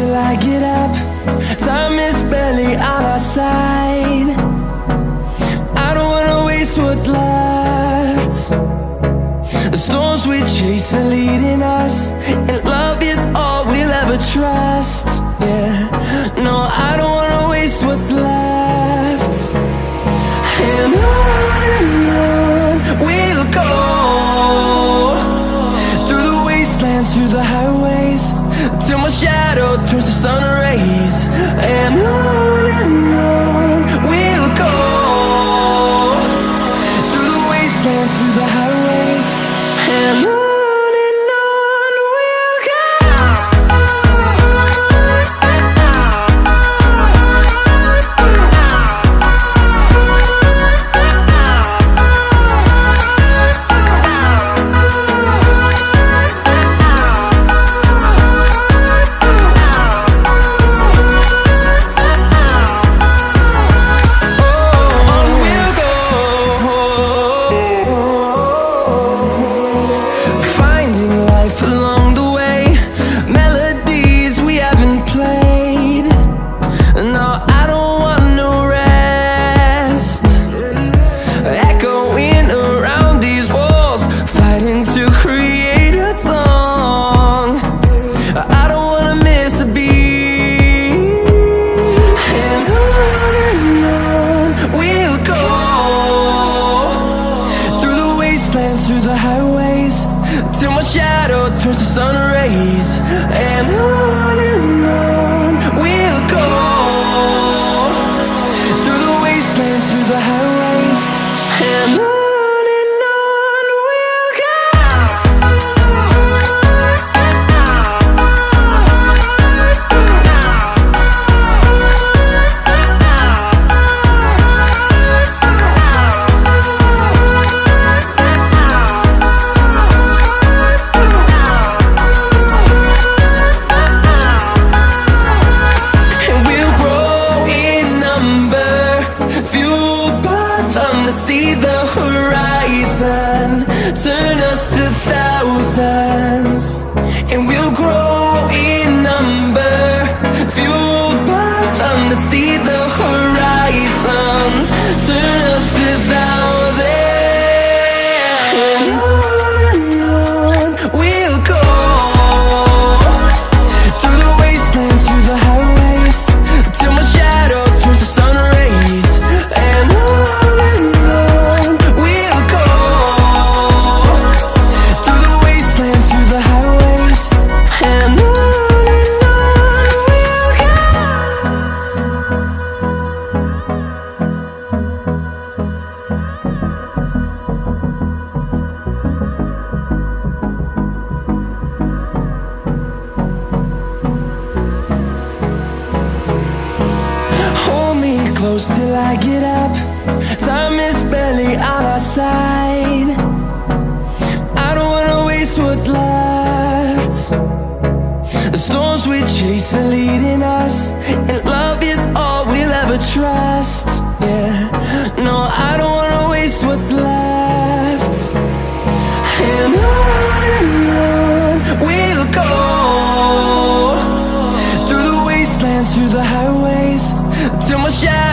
till I get up. Time is barely on our side. I don't wanna waste what's left. The storms we chase are leading us, and love is all we'll ever trust. Yeah, no, I don't wanna waste what's left. And on we'll go, through the wastelands, through the highways, till my shadow turns to sun rays. And on we'll go, through the wastelands, through the highways, and on we'll go. Through the highways, till my shadow turns to sun rays. And on we'll go, through the wastelands, through the highways, and on we'll go. See the horizon turn us to thousands, and we'll grow in number, fueled by them. To see the horizon turn us to thousands, and on we'll go, through the wastelands, through the highways, till my shadow turns to sun rays. And close till I get up. Time is barely on our side. I don't wanna waste what's left. The storms we chase are leading us, and love is all we'll ever trust. Yeah, no, I don't wanna waste what's left. And on we'll go, through the wastelands, through the highways, till my shadow